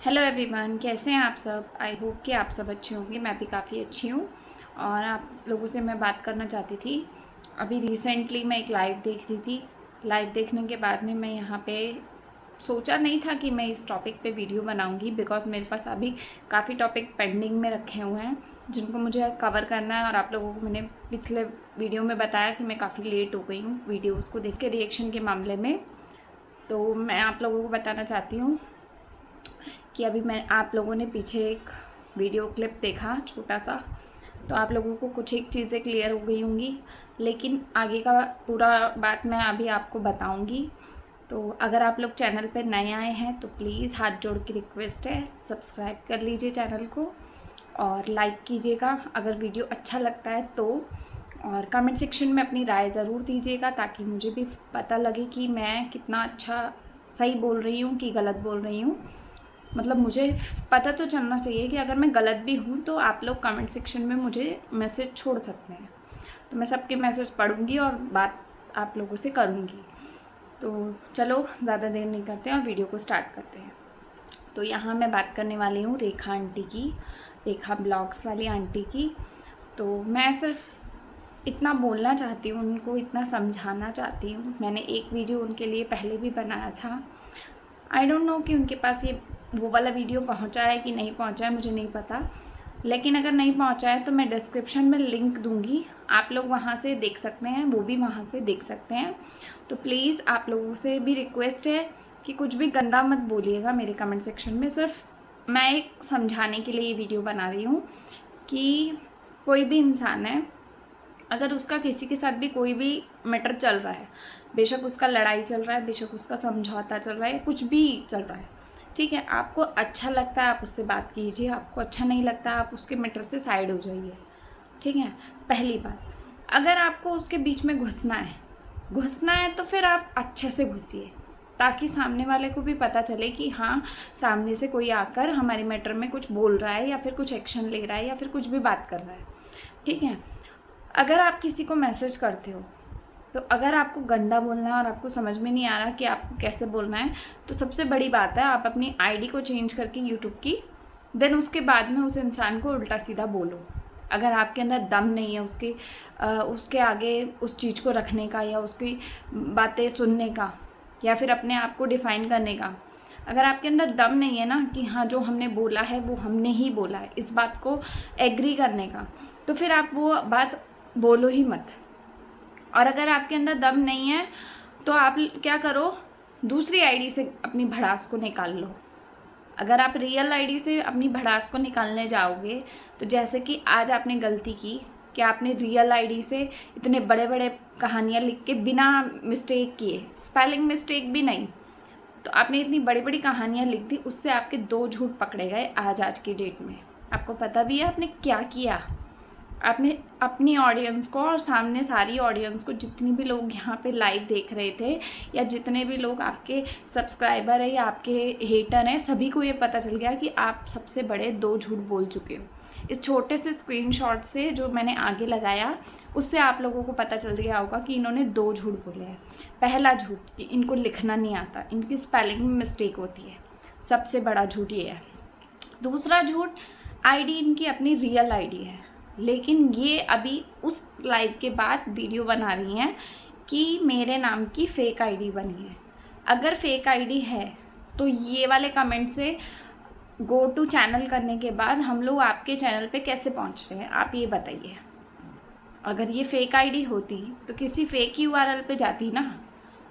Hello everyone, कैसे हैं आप सब। आई होप कि आप सब अच्छे होंगे। मैं भी काफ़ी अच्छी हूँ और आप लोगों से मैं बात करना चाहती थी। अभी रिसेंटली मैं एक लाइव देख रही थी। लाइव देखने के बाद में मैं यहाँ पे सोचा नहीं था कि मैं इस टॉपिक पे वीडियो बनाऊंगी, बिकॉज मेरे पास अभी काफ़ी टॉपिक पेंडिंग में रखे हुए हैं जिनको मुझे कवर करना है। और आप लोगों को मैंने पिछले वीडियो में बताया कि मैं काफ़ी लेट हो गई हूँ वीडियोज़ को देख के रिएक्शन के मामले में। तो मैं आप लोगों को बताना चाहती हूँ कि अभी मैं आप लोगों ने पीछे एक वीडियो क्लिप देखा छोटा सा, तो आप लोगों को कुछ एक चीज़ें क्लियर हो गई होंगी, लेकिन आगे का पूरा बात मैं अभी आपको बताऊंगी। तो अगर आप लोग चैनल पर नए आए हैं तो प्लीज़ हाथ जोड़ के रिक्वेस्ट है, सब्सक्राइब कर लीजिए चैनल को और लाइक कीजिएगा अगर वीडियो अच्छा लगता है तो। और कमेंट सेक्शन में अपनी राय ज़रूर दीजिएगा ताकि मुझे भी पता लगे कि मैं कितना अच्छा सही बोल रही हूँ कि गलत बोल रही हूँ। मतलब मुझे पता तो चलना चाहिए कि अगर मैं गलत भी हूँ तो आप लोग कमेंट सेक्शन में मुझे मैसेज छोड़ सकते हैं, तो मैं सबके मैसेज पढ़ूँगी और बात आप लोगों से करूँगी। तो चलो ज़्यादा देर नहीं करते हैं और वीडियो को स्टार्ट करते हैं। तो यहाँ मैं बात करने वाली हूँ रेखा आंटी की, रेखा ब्लॉग्स वाली आंटी की। तो मैं सिर्फ इतना बोलना चाहती हूँ, उनको इतना समझाना चाहती हूँ। मैंने एक वीडियो उनके लिए पहले भी बनाया था। आई डोंट नो कि उनके पास ये वो वाला वीडियो पहुंचा है कि नहीं पहुंचा है, मुझे नहीं पता। लेकिन अगर नहीं पहुंचा है तो मैं डिस्क्रिप्शन में लिंक दूंगी, आप लोग वहां से देख सकते हैं, वो भी वहां से देख सकते हैं। तो प्लीज़ आप लोगों से भी रिक्वेस्ट है कि कुछ भी गंदा मत बोलिएगा मेरे कमेंट सेक्शन में। सिर्फ मैं एक समझाने के लिए ये वीडियो बना रही हूँ कि कोई भी इंसान है, अगर उसका किसी के साथ भी कोई भी मैटर चल रहा है, बेशक उसका लड़ाई चल रहा है, बेशक उसका समझौता चल रहा है, कुछ भी चल रहा है, ठीक है, आपको अच्छा लगता है आप उससे बात कीजिए, आपको अच्छा नहीं लगता आप उसके मैटर से साइड हो जाइए, ठीक है। पहली बात, अगर आपको उसके बीच में घुसना है तो फिर आप अच्छे से घुसिए ताकि सामने वाले को भी पता चले कि हाँ, सामने से कोई आकर हमारे मैटर में कुछ बोल रहा है या फिर कुछ एक्शन ले रहा है या फिर कुछ भी बात कर रहा है, ठीक है। अगर आप किसी को मैसेज करते हो तो अगर आपको गंदा बोलना है और आपको समझ में नहीं आ रहा कि आपको कैसे बोलना है, तो सबसे बड़ी बात है आप अपनी आईडी को चेंज करके यूट्यूब की, देन उसके बाद में उस इंसान को उल्टा सीधा बोलो। अगर आपके अंदर दम नहीं है उसके आगे उस चीज़ को रखने का या उसकी बातें सुनने का या फिर अपने आप को डिफ़ाइन करने का, अगर आपके अंदर दम नहीं है ना कि हाँ जो हमने बोला है वो हमने ही बोला है, इस बात को एग्री करने का, तो फिर आप वो बात बोलो ही मत। और अगर आपके अंदर दम नहीं है तो आप क्या करो, दूसरी आईडी से अपनी भड़ास को निकाल लो। अगर आप रियल आईडी से अपनी भड़ास को निकालने जाओगे तो जैसे कि आज आपने गलती की कि आपने रियल आईडी से इतने बड़े बड़े कहानियाँ लिख के बिना मिस्टेक किए, स्पेलिंग मिस्टेक भी नहीं, तो आपने इतनी बड़ी बड़ी कहानियाँ लिख दी, उससे आपके 2 झूठ पकड़े गए आज की डेट में। आपको पता भी है आपने क्या किया। आपने अपनी ऑडियंस को और सामने सारी ऑडियंस को, जितनी भी लोग यहाँ पे लाइव देख रहे थे या जितने भी लोग आपके सब्सक्राइबर है या आपके हेटर हैं, सभी को ये पता चल गया कि आप सबसे बड़े 2 झूठ बोल चुके हो। इस छोटे से स्क्रीनशॉट से जो मैंने आगे लगाया उससे आप लोगों को पता चल गया होगा कि इन्होंने 2 झूठ बोले हैं। पहला झूठ कि इनको लिखना नहीं आता, इनकी स्पेलिंग में मिस्टेक होती है, सबसे बड़ा झूठ ये है। दूसरा झूठ, आईडी इनकी अपनी रियल आईडी है, लेकिन ये अभी उस लाइव के बाद वीडियो बना रही हैं कि मेरे नाम की फ़ेक आईडी बनी है। अगर फेक आईडी है तो ये वाले कमेंट से गो टू चैनल करने के बाद हम लोग आपके चैनल पे कैसे पहुंच रहे हैं, आप ये बताइए। अगर ये फ़ेक आईडी होती तो किसी फेक यूआरएल पे जाती ना,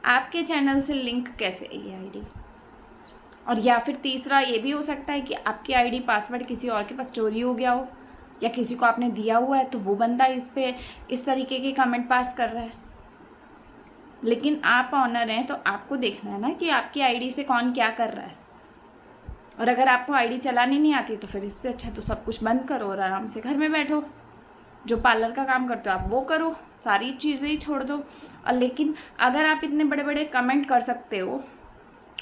आपके चैनल से लिंक कैसे है ये आईडी। और या फिर तीसरा ये भी हो सकता है कि आपकी आईडी पासवर्ड किसी और के पास चोरी हो गया हो या किसी को आपने दिया हुआ है, तो वो बंदा इस पे इस तरीके के कमेंट पास कर रहा है। लेकिन आप ऑनर हैं तो आपको देखना है ना कि आपकी आईडी से कौन क्या कर रहा है। और अगर आपको आईडी चलानी नहीं आती तो फिर इससे अच्छा तो सब कुछ बंद करो और आराम से घर में बैठो, जो पार्लर का काम करते हो आप वो करो, सारी चीज़ें ही छोड़ दो। और लेकिन अगर आप इतने बड़े बड़े कमेंट कर सकते हो,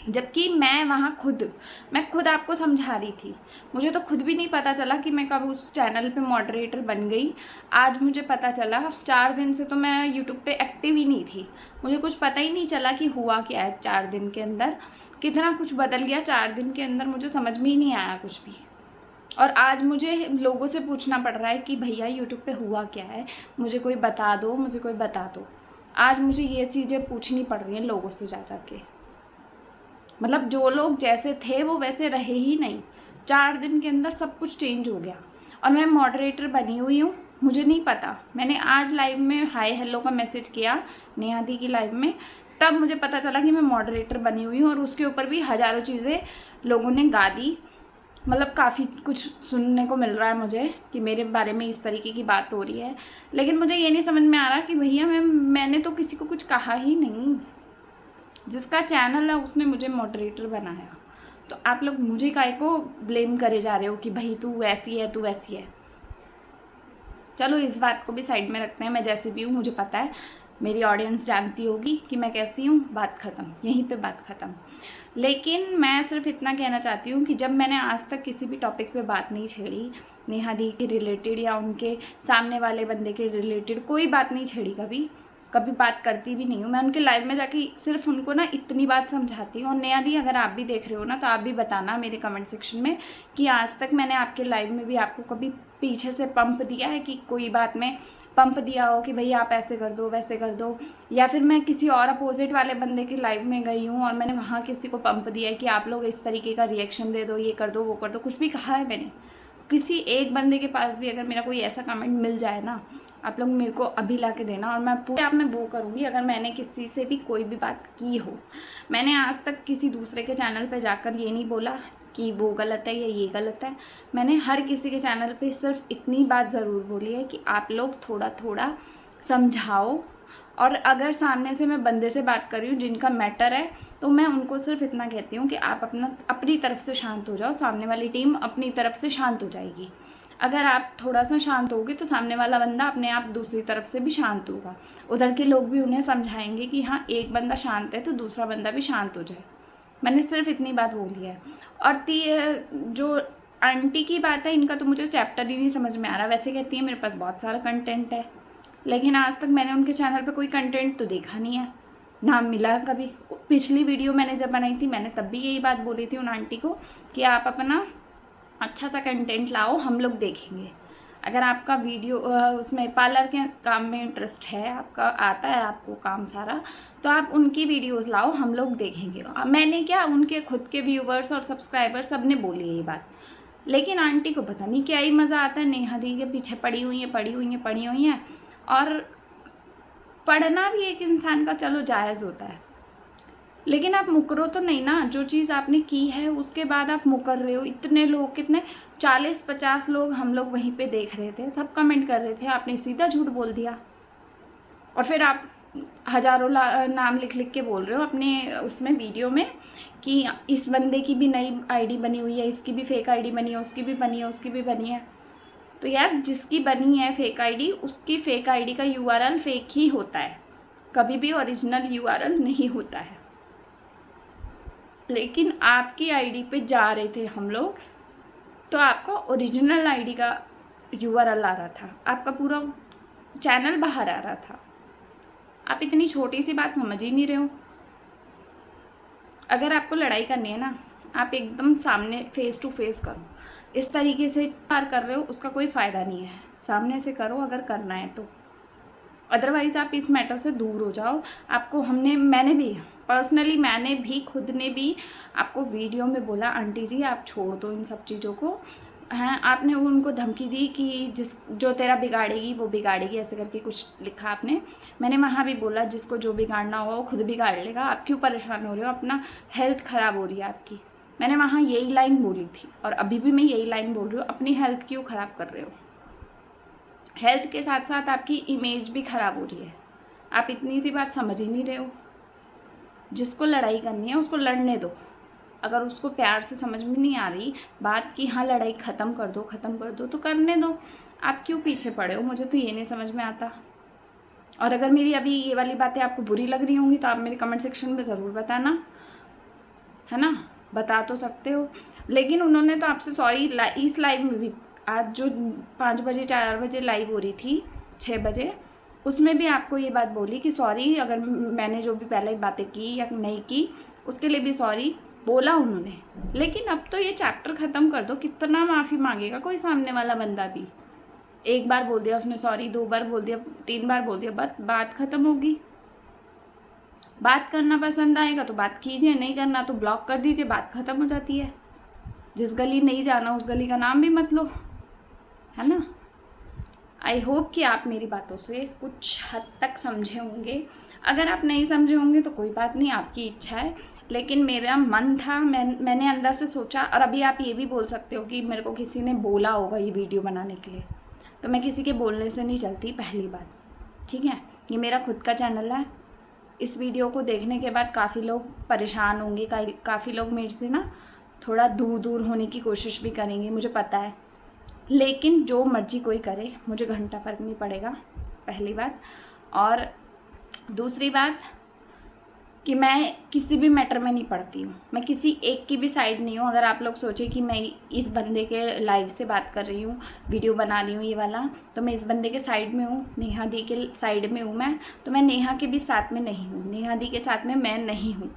जबकि मैं खुद आपको समझा रही थी, मुझे तो खुद भी नहीं पता चला कि मैं कब उस चैनल पे मॉडरेटर बन गई। आज मुझे पता चला, 4 दिन से तो मैं यूट्यूब पे एक्टिव ही नहीं थी, मुझे कुछ पता ही नहीं चला कि हुआ क्या है 4 दिन के अंदर। कितना कुछ बदल गया 4 दिन के अंदर, मुझे समझ में ही नहीं आया कुछ भी। और आज मुझे लोगों से पूछना पड़ रहा है कि भैया यूट्यूब पे हुआ क्या है, मुझे कोई बता दो, मुझे कोई बता दो। आज मुझे ये चीज़ें पूछनी पड़ रही हैं लोगों से जा के। मतलब जो लोग जैसे थे वो वैसे रहे ही नहीं। 4 दिन के अंदर सब कुछ चेंज हो गया। और मैं मॉडरेटर बनी हुई हूँ, मुझे नहीं पता। मैंने आज लाइव में हाय हेलो का मैसेज किया नेहा दी की लाइव में, तब मुझे पता चला कि मैं मॉडरेटर बनी हुई हूँ। और उसके ऊपर भी हज़ारों चीज़ें लोगों ने गा दी। मतलब काफ़ी कुछ सुनने को मिल रहा है मुझे कि मेरे बारे में इस तरीके की बात हो रही है। लेकिन मुझे ये नहीं समझ में आ रहा कि भैया मैंने तो किसी को कुछ कहा ही नहीं। जिसका चैनल है उसने मुझे मॉडरेटर बनाया, तो आप लोग मुझे काहे को ब्लेम करे जा रहे हो कि भाई तू ऐसी है, तू वैसी है। चलो इस बात को भी साइड में रखते हैं। मैं जैसी भी हूँ मुझे पता है, मेरी ऑडियंस जानती होगी कि मैं कैसी हूँ। बात ख़त्म, यहीं पे बात ख़त्म। लेकिन मैं सिर्फ इतना कहना चाहती हूँ कि जब मैंने आज तक किसी भी टॉपिक पे बात नहीं छेड़ी, नेहा दी के रिलेटेड या उनके सामने वाले बंदे के रिलेटेड कोई बात नहीं छेड़ी, कभी बात करती भी नहीं हूँ। मैं उनके लाइव में जाके सिर्फ उनको ना इतनी बात समझाती हूँ। और नेहा दी अगर आप भी देख रहे हो ना, तो आप भी बताना मेरे कमेंट सेक्शन में कि आज तक मैंने आपके लाइव में भी आपको कभी पीछे से पंप दिया है कि कोई बात में पंप दिया हो कि भई आप ऐसे कर दो, वैसे कर दो। या फिर मैं किसी और अपोजिट वाले बंदे की लाइव में गई हूँ और मैंने वहाँ किसी को पंप दिया है कि आप लोग इस तरीके का रिएक्शन दे दो, ये कर दो, वो कर दो। कुछ भी कहा है मैंने? किसी एक बंदे के पास भी अगर मेरा कोई ऐसा कमेंट मिल जाए ना, आप लोग मेरे को अभी ला के देना, और मैं पूरे आप में वो करूँगी अगर मैंने किसी से भी कोई भी बात की हो। मैंने आज तक किसी दूसरे के चैनल पे जाकर ये नहीं बोला कि वो गलत है या ये गलत है। मैंने हर किसी के चैनल पे सिर्फ इतनी बात ज़रूर बोली है कि आप लोग थोड़ा थोड़ा समझाओ। और अगर सामने से मैं बंदे से बात कर रही हूँ जिनका मैटर है, तो मैं उनको सिर्फ इतना कहती हूँ कि आप अपनी तरफ से शांत हो जाओ, सामने वाली टीम अपनी तरफ से शांत हो जाएगी। अगर आप थोड़ा सा शांत होगे तो सामने वाला बंदा अपने आप दूसरी तरफ से भी शांत होगा। उधर के लोग भी उन्हें समझाएंगे कि हाँ एक बंदा शांत है तो दूसरा बंदा भी शांत हो जाए। मैंने सिर्फ इतनी बात बोली है। और जो आंटी की बात है, इनका तो मुझे चैप्टर ही नहीं समझ में आ रहा। वैसे कहती है मेरे पास बहुत सारा कंटेंट है, लेकिन आज तक मैंने उनके चैनल पे कोई कंटेंट तो देखा नहीं है, ना मिला कभी। पिछली वीडियो मैंने जब बनाई थी, मैंने तब भी यही बात बोली थी उन आंटी को कि आप अपना अच्छा सा कंटेंट लाओ, हम लोग देखेंगे। अगर आपका वीडियो उसमें पार्लर के काम में इंटरेस्ट है, आपका आता है आपको काम सारा, तो आप उनकी वीडियोस लाओ, हम लोग देखेंगे। मैंने क्या, उनके खुद के व्यूवर्स और सब्सक्राइबर सब ने बोली ये बात। लेकिन आंटी को पता नहीं क्या ही मज़ा आता है, नेहा दी के पीछे पड़ी हुई हैं। और पढ़ना भी एक इंसान का चलो जायज़ होता है, लेकिन आप मुकरो तो नहीं ना। जो चीज़ आपने की है उसके बाद आप मुकर रहे हो। इतने लोग, कितने 40-50 लोग हम लोग वहीं पे देख रहे थे, सब कमेंट कर रहे थे, आपने सीधा झूठ बोल दिया। और फिर आप हज़ारों नाम लिख के बोल रहे हो अपने उसमें वीडियो में कि इस बंदे की भी नई आईडी बनी हुई है, इसकी भी फेक आईडी बनी है, उसकी भी बनी है, उसकी भी बनी है। तो यार जिसकी बनी है फेक आईडी, उसकी फेक आईडी का URL फेक ही होता है, कभी भी ओरिजिनल URL नहीं होता है। लेकिन आपकी आईडी पे जा रहे थे हम लोग, तो आपका ओरिजिनल आईडी का URL आ रहा था, आपका पूरा चैनल बाहर आ रहा था। आप इतनी छोटी सी बात समझ ही नहीं रहे हो। अगर आपको लड़ाई करनी है ना, आप एकदम सामने फेस टू फेस करो। इस तरीके से पार कर रहे हो, उसका कोई फ़ायदा नहीं है। सामने से करो अगर करना है तो, अदरवाइज़ आप इस मैटर से दूर हो जाओ। आपको मैंने भी पर्सनली, मैंने भी खुद ने भी आपको वीडियो में बोला आंटी जी आप छोड़ दो इन सब चीज़ों को। हैं, आपने उनको धमकी दी कि जो तेरा बिगाड़ेगी वो बिगाड़ेगी, ऐसे करके कुछ लिखा आपने। मैंने वहाँ भी बोला जिसको जो बिगाड़ना होगा वो खुद बिगाड़ लेगा, आप क्यों परेशान हो रहे हो, अपना हेल्थ ख़राब हो रही है आपकी। मैंने वहाँ यही लाइन बोली थी और अभी भी मैं यही लाइन बोल रही हूँ, अपनी हेल्थ क्यों ख़राब कर रहे हो। हेल्थ के साथ साथ आपकी इमेज भी ख़राब हो रही है। आप इतनी सी बात समझ ही नहीं रहे हो। जिसको लड़ाई करनी है उसको लड़ने दो। अगर उसको प्यार से समझ में नहीं आ रही बात कि हाँ लड़ाई ख़त्म कर दो तो करने दो। आप क्यों पीछे पड़े हो, मुझे तो ये नहीं समझ में आता। और अगर मेरी अभी ये वाली बातें आपको बुरी लग रही होंगी तो आप मेरे कमेंट सेक्शन में ज़रूर बताना, है ना, बता तो सकते हो। लेकिन उन्होंने तो आपसे सॉरी, इस लाइव में भी आज जो 5 बजे 4 बजे लाइव हो रही थी, 6 बजे, उसमें भी आपको ये बात बोली कि सॉरी अगर मैंने जो भी पहले बातें की या नहीं की उसके लिए भी सॉरी, बोला उन्होंने, लेकिन अब तो ये चैप्टर ख़त्म कर दो। कितना माफ़ी मांगेगा कोई सामने वाला बंदा भी। एक बार बोल दिया उसने सॉरी, 2 बार बोल दिया, 3 बार बोल दिया, बस बात ख़त्म होगी। बात करना पसंद आएगा तो बात कीजिए, नहीं करना तो ब्लॉक कर दीजिए, बात ख़त्म हो जाती है। जिस गली नहीं जाना उस गली का नाम भी मत लो, है ना। आई होप कि आप मेरी बातों से कुछ हद तक समझे होंगे। अगर आप नहीं समझे होंगे तो कोई बात नहीं, आपकी इच्छा है, लेकिन मेरा मन था, मैंने अंदर से सोचा। और अभी आप ये भी बोल सकते हो कि मेरे को किसी ने बोला होगा ये वीडियो बनाने के लिए, तो मैं किसी के बोलने से नहीं चलती, पहली बात, ठीक है। ये मेरा खुद का चैनल है। इस वीडियो को देखने के बाद काफ़ी लोग परेशान होंगे, काफ़ी लोग मेरे से ना थोड़ा दूर होने की कोशिश भी करेंगे, मुझे पता है। लेकिन जो मर्जी कोई करे, मुझे घंटा फ़र्क नहीं पड़ेगा, पहली बात। और दूसरी बात कि मैं किसी भी मैटर में नहीं पड़ती हूँ, मैं किसी एक की भी साइड नहीं हूँ। अगर आप लोग सोचे कि मैं इस बंदे के लाइव से बात कर रही हूँ, वीडियो बना रही हूँ ये वाला, तो मैं इस बंदे के साइड में हूँ, नेहा दी के साइड में हूँ मैं, तो मैं नेहा के भी साथ में नहीं हूँ, नेहा दी के साथ में मैं नहीं हूँ।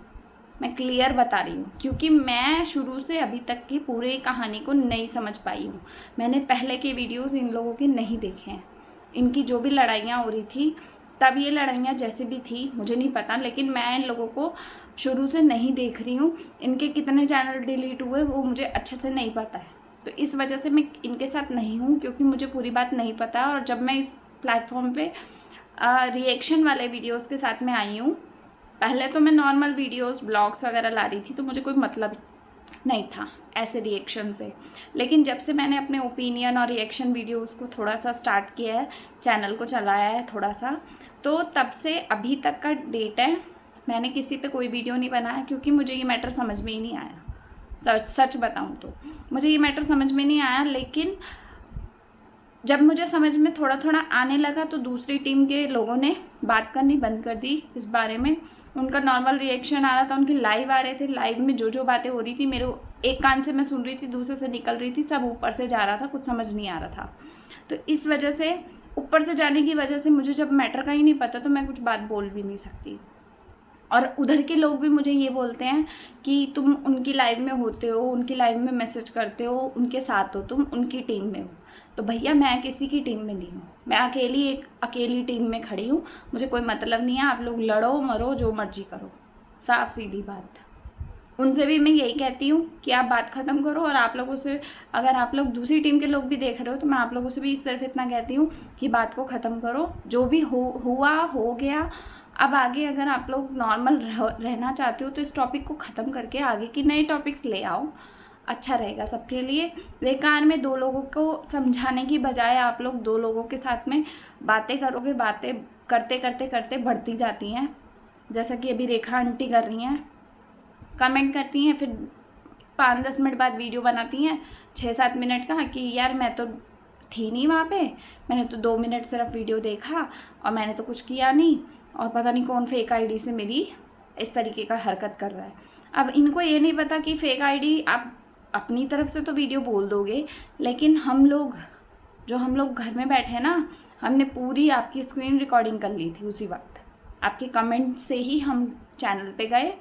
मैं क्लियर बता रही हूँ, क्योंकि मैं शुरू से अभी तक की पूरी कहानी को नहीं समझ पाई हूँ। मैंने पहले के वीडियोज़ इन लोगों के नहीं देखे हैं। इनकी जो भी लड़ाइयाँ हो रही थी, तब ये लड़ाइयाँ जैसे भी थी मुझे नहीं पता, लेकिन मैं इन लोगों को शुरू से नहीं देख रही हूँ। इनके कितने चैनल डिलीट हुए वो मुझे अच्छे से नहीं पता है, तो इस वजह से मैं इनके साथ नहीं हूँ, क्योंकि मुझे पूरी बात नहीं पता। और जब मैं इस प्लेटफॉर्म पे रिएक्शन वाले वीडियोज़ के साथ में आई हूँ, पहले तो मैं नॉर्मल वीडियोज़ ब्लॉग्स वगैरह ला रही थी, तो मुझे कोई मतलब नहीं था ऐसे रिएक्शन से। लेकिन जब से मैंने अपने ओपिनियन और रिएक्शन वीडियोस को थोड़ा सा स्टार्ट किया है, चैनल को चलाया है थोड़ा सा, तो तब से अभी तक का डेट है, मैंने किसी पे कोई वीडियो नहीं बनाया, क्योंकि मुझे ये मैटर समझ में ही नहीं आया। सच बताऊँ तो मुझे ये मैटर समझ में नहीं आया। लेकिन जब मुझे समझ में थोड़ा थोड़ा आने लगा तो दूसरी टीम के लोगों ने बात करनी बंद कर दी इस बारे में। उनका नॉर्मल रिएक्शन आ रहा था, उनके लाइव आ रहे थे, लाइव में जो बातें हो रही थी मेरे एक कान से मैं सुन रही थी, दूसरे से निकल रही थी, सब ऊपर से जा रहा था, कुछ समझ नहीं आ रहा था। तो इस वजह से, ऊपर से जाने की वजह से, मुझे जब मैटर का ही नहीं पता तो मैं कुछ बात बोल भी नहीं सकती। और उधर के लोग भी मुझे ये बोलते हैं कि तुम उनकी लाइव में होते हो, उनकी लाइव में मैसेज करते हो, उनके साथ हो, तुम उनकी टीम में हो। तो भैया मैं किसी की टीम में नहीं हूँ, मैं अकेली टीम में खड़ी हूँ। मुझे कोई मतलब नहीं है, आप लोग लड़ो मरो जो मर्जी करो, साफ सीधी बात। उनसे भी मैं यही कहती हूँ कि आप बात ख़त्म करो। और आप लोगों से, अगर आप लोग दूसरी टीम के लोग भी देख रहे हो, तो मैं आप लोगों से भी सिर्फ इतना कहती हूँ कि बात को ख़त्म करो। जो भी हुआ हो गया। अब आगे अगर आप लोग नॉर्मल रहना चाहते हो तो इस टॉपिक को ख़त्म करके आगे की नए टॉपिक्स ले आओ, अच्छा रहेगा सबके लिए। बेकार में 2 लोगों को समझाने की बजाय आप लोग 2 लोगों के साथ में बातें करोगे, बातें करते करते करते बढ़ती जाती हैं। जैसा कि अभी रेखा आंटी कर रही हैं, कमेंट करती हैं, फिर 5-10 मिनट बाद वीडियो बनाती हैं 6-7 मिनट का कि यार मैं तो थी नहीं वहाँ पे, मैंने तो 2 मिनट सिर्फ वीडियो देखा और मैंने तो कुछ किया नहीं, और पता नहीं कौन फेक आईडी से मेरी इस तरीके का हरकत कर रहा है। अब इनको ये नहीं पता कि फेक आईडी, आप अपनी तरफ से तो वीडियो बोल दोगे, लेकिन हम लोग घर में बैठे ना, हमने पूरी आपकी स्क्रीन रिकॉर्डिंग कर ली थी उसी वक्त। आपके कमेंट से ही हम चैनल पे गए।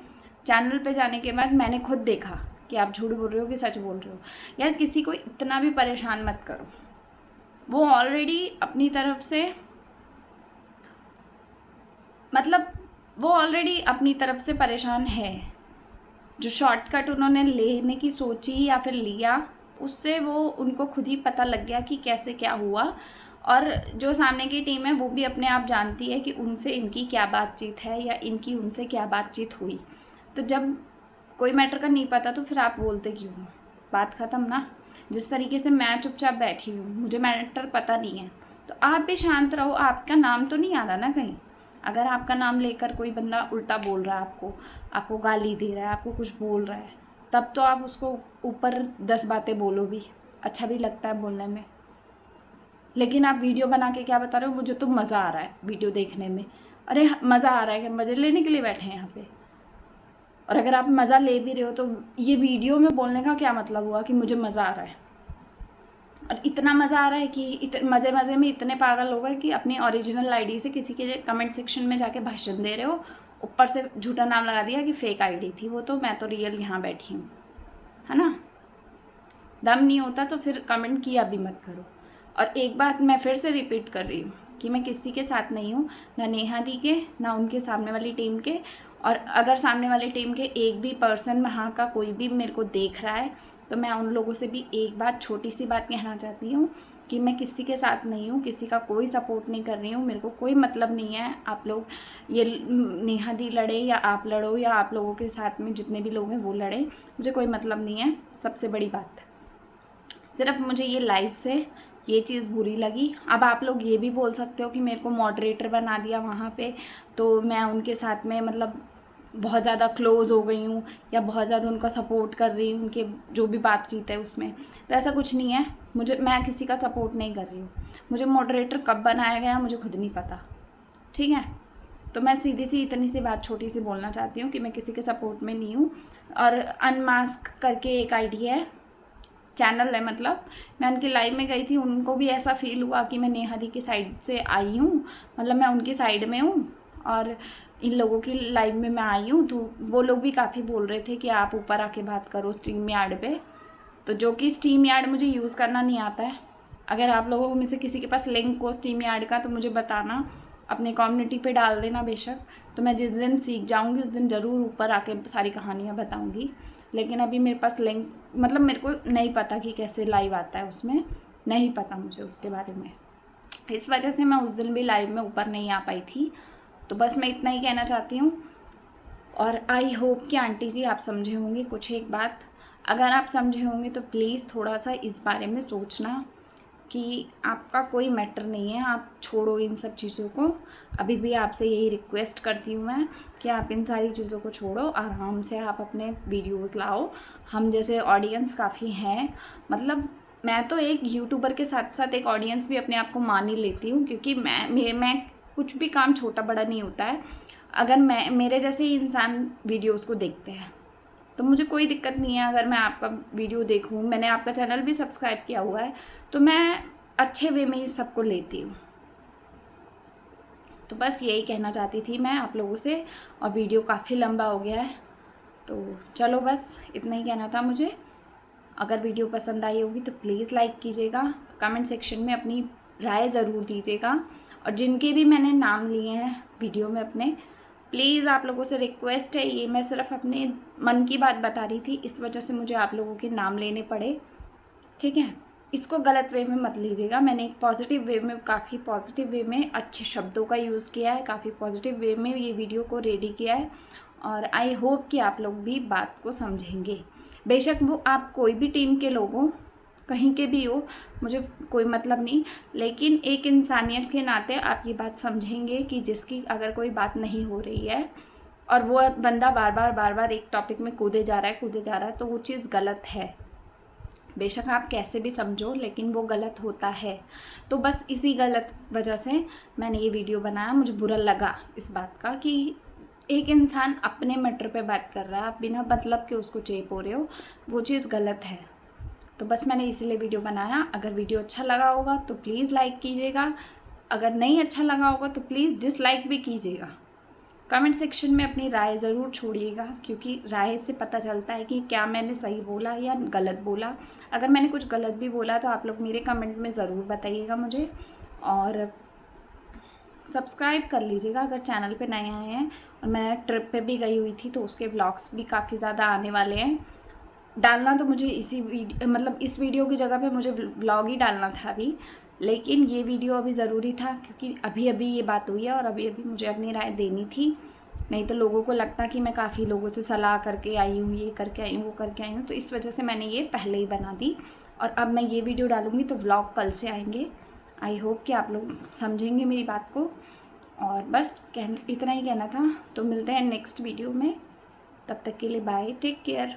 चैनल पे जाने के बाद मैंने खुद देखा कि आप झूठ बोल रहे हो कि सच बोल रहे हो। यार किसी को इतना भी परेशान मत करो, वो ऑलरेडी अपनी तरफ से, मतलब वो ऑलरेडी अपनी तरफ से परेशान है। जो शॉर्टकट उन्होंने लेने की सोची या फिर लिया, उससे वो उनको खुद ही पता लग गया कि कैसे क्या हुआ। और जो सामने की टीम है वो भी अपने आप जानती है कि उनसे इनकी क्या बातचीत है या इनकी उनसे क्या बातचीत हुई। तो जब कोई मैटर का नहीं पता तो फिर आप बोलते क्यों हो? बात ख़त्म ना। जिस तरीके से मैं चुपचाप बैठी हूँ, मुझे मैटर पता नहीं है, तो आप भी शांत रहो। आपका नाम तो नहीं आ रहा ना कहीं। अगर आपका नाम लेकर कोई बंदा उल्टा बोल रहा है, आपको गाली दे रहा है, आपको कुछ बोल रहा है, तब तो आप उसको ऊपर 10 बातें बोलो भी, अच्छा भी लगता है बोलने में। लेकिन आप वीडियो बना के क्या बता रहे हो? मुझे तो मज़ा आ रहा है वीडियो देखने में। अरे मज़ा आ रहा है, मज़े लेने के लिए बैठे हैं यहाँ पे। और अगर आप मज़ा ले भी रहे हो तो ये वीडियो में बोलने का क्या मतलब हुआ कि मुझे मज़ा आ रहा है? और इतना मज़ा आ रहा है कि मज़े में इतने पागल हो गए कि अपनी ओरिजिनल आईडी से किसी के कमेंट सेक्शन में जाके भाषण दे रहे हो, ऊपर से झूठा नाम लगा दिया कि फेक आईडी थी वो, तो मैं तो रियल यहाँ बैठी हूँ, है ना। दम नहीं होता तो फिर कमेंट किया भी मत करो। और एक बात मैं फिर से रिपीट कर रही हूँ कि मैं किसी के साथ नहीं हूँ, ना नेहा दी के, ना उनके सामने वाली टीम के। और अगर सामने वाली टीम के एक भी पर्सन वहाँ का कोई भी मेरे को देख रहा है तो मैं उन लोगों से भी एक बात, छोटी सी बात कहना चाहती हूँ कि मैं किसी के साथ नहीं हूँ, किसी का कोई सपोर्ट नहीं कर रही हूँ। मेरे को कोई मतलब नहीं है आप लोग ये नेहा दी लड़े या आप लड़ो या आप लोगों के साथ में जितने भी लोग हैं वो लड़े, मुझे कोई मतलब नहीं है। सबसे बड़ी बात सिर्फ मुझे ये लाइव से ये चीज़ बुरी लगी। अब आप लोग ये भी बोल सकते हो कि मेरे को मॉडरेटर बना दिया वहाँ पे, तो मैं उनके साथ में मतलब बहुत ज़्यादा क्लोज़ हो गई हूँ या बहुत ज़्यादा उनका सपोर्ट कर रही हूँ, उनके जो भी बातचीत है उसमें। तो ऐसा कुछ नहीं है, मैं किसी का सपोर्ट नहीं कर रही हूँ। मुझे मॉडरेटर कब बनाया गया मुझे खुद नहीं पता, ठीक है। तो मैं सीधी सी इतनी सी बात छोटी सी बोलना चाहती हूँ कि मैं किसी के सपोर्ट में नहीं हूँ। और अनमास्क करके एक आईडी है, चैनल है, मतलब मैं उनकी लाइव में गई थी, उनको भी ऐसा फील हुआ कि मैं नेहा दी की साइड से आई हूँ, मतलब मैं उनकी साइड में हूँ और इन लोगों की लाइव में मैं आई हूँ। तो वो लोग भी काफ़ी बोल रहे थे कि आप ऊपर आके बात करो स्ट्रीम यार्ड पे, तो जो कि स्ट्रीम यार्ड मुझे यूज़ करना नहीं आता है। अगर आप लोगों में से किसी के पास लिंक हो स्ट्रीम यार्ड का तो मुझे बताना, अपने कम्युनिटी पे डाल देना बेशक। तो मैं जिस दिन सीख जाऊँगी उस दिन ज़रूर ऊपर आके सारी कहानियाँ बताऊँगी। लेकिन अभी मेरे पास लिंक, मतलब मेरे को नहीं पता कि कैसे लाइव आता है, उसमें नहीं पता मुझे उसके बारे में। इस वजह से मैं उस दिन भी लाइव में ऊपर नहीं आ पाई थी। तो बस मैं इतना ही कहना चाहती हूँ। और आई होप कि आंटी जी आप समझे होंगे कुछ एक बात। अगर आप समझे होंगे तो प्लीज़ थोड़ा सा इस बारे में सोचना कि आपका कोई मैटर नहीं है, आप छोड़ो इन सब चीज़ों को। अभी भी आपसे यही रिक्वेस्ट करती हूँ मैं कि आप इन सारी चीज़ों को छोड़ो, आराम से आप अपने वीडियोस लाओ। हम जैसे ऑडियंस काफ़ी हैं, मतलब मैं तो एक यूट्यूबर के साथ साथ एक ऑडियंस भी अपने आप को मान ही लेती हूँ, क्योंकि मैं कुछ भी काम छोटा बड़ा नहीं होता है। अगर मेरे जैसे ही इंसान वीडियोज़ को देखते हैं तो मुझे कोई दिक्कत नहीं है। अगर मैं आपका वीडियो देखूँ, मैंने आपका चैनल भी सब्सक्राइब किया हुआ है, तो मैं अच्छे वे में ही सबको लेती हूँ। तो बस यही कहना चाहती थी मैं आप लोगों से। और वीडियो काफ़ी लंबा हो गया है, तो चलो बस इतना ही कहना था मुझे। अगर वीडियो पसंद आई होगी तो प्लीज़ लाइक कीजिएगा, कमेंट सेक्शन में अपनी राय ज़रूर दीजिएगा। और जिनके भी मैंने नाम लिए हैं वीडियो में अपने, प्लीज़ आप लोगों से रिक्वेस्ट है, ये मैं सिर्फ अपने मन की बात बता रही थी, इस वजह से मुझे आप लोगों के नाम लेने पड़े, ठीक है। इसको गलत वे में मत लीजिएगा। मैंने एक पॉजिटिव वे में, काफ़ी पॉजिटिव वे में अच्छे शब्दों का यूज़ किया है, काफ़ी पॉजिटिव वे में ये वीडियो को रेडी किया है। और आई होप कि आप लोग भी बात को समझेंगे। बेशक वो आप कोई भी टीम के लोग हो, कहीं के भी हो, मुझे कोई मतलब नहीं, लेकिन एक इंसानियत के नाते आप ये बात समझेंगे कि जिसकी अगर कोई बात नहीं हो रही है और वो बंदा बार बार एक टॉपिक में कूदे जा रहा है तो वो चीज़ गलत है। बेशक आप कैसे भी समझो, लेकिन वो गलत होता है। तो बस इसी गलत वजह से मैंने ये वीडियो बनाया। मुझे बुरा लगा इस बात का कि एक इंसान अपने मैटर पे बात कर रहा है, आप बिना मतलब के उसको चेप हो रहे हो, वो चीज़ गलत है। तो बस मैंने इसीलिए वीडियो बनाया। अगर वीडियो अच्छा लगा होगा तो प्लीज़ लाइक कीजिएगा, अगर नहीं अच्छा लगा होगा तो प्लीज़ डिसलाइक भी कीजिएगा। कमेंट सेक्शन में अपनी राय ज़रूर छोड़िएगा, क्योंकि राय से पता चलता है कि क्या मैंने सही बोला या गलत बोला। अगर मैंने कुछ गलत भी बोला तो आप लोग मेरे कमेंट में ज़रूर बताइएगा मुझे। और सब्सक्राइब कर लीजिएगा अगर चैनल पे नए आए हैं। और मैं ट्रिप पे भी गई हुई थी तो उसके ब्लॉग्स भी काफ़ी ज़्यादा आने वाले हैं। डालना तो मुझे इस वीडियो की जगह पे मुझे व्लॉग ही डालना था अभी, लेकिन ये वीडियो अभी ज़रूरी था क्योंकि अभी ये बात हुई है और अभी मुझे अपनी राय देनी थी। नहीं तो लोगों को लगता कि मैं काफ़ी लोगों से सलाह करके आई हूँ, ये करके आई हूँ, वो करके आई हूँ। तो इस वजह से मैंने ये पहले ही बना दी। और अब मैं ये वीडियो डालूँगी तो व्लॉग कल से आएंगे। आई होप कि आप लोग समझेंगे मेरी बात को। और बस इतना ही कहना था। तो मिलते हैं नेक्स्ट वीडियो में, तब तक के लिए बाय, टेक केयर।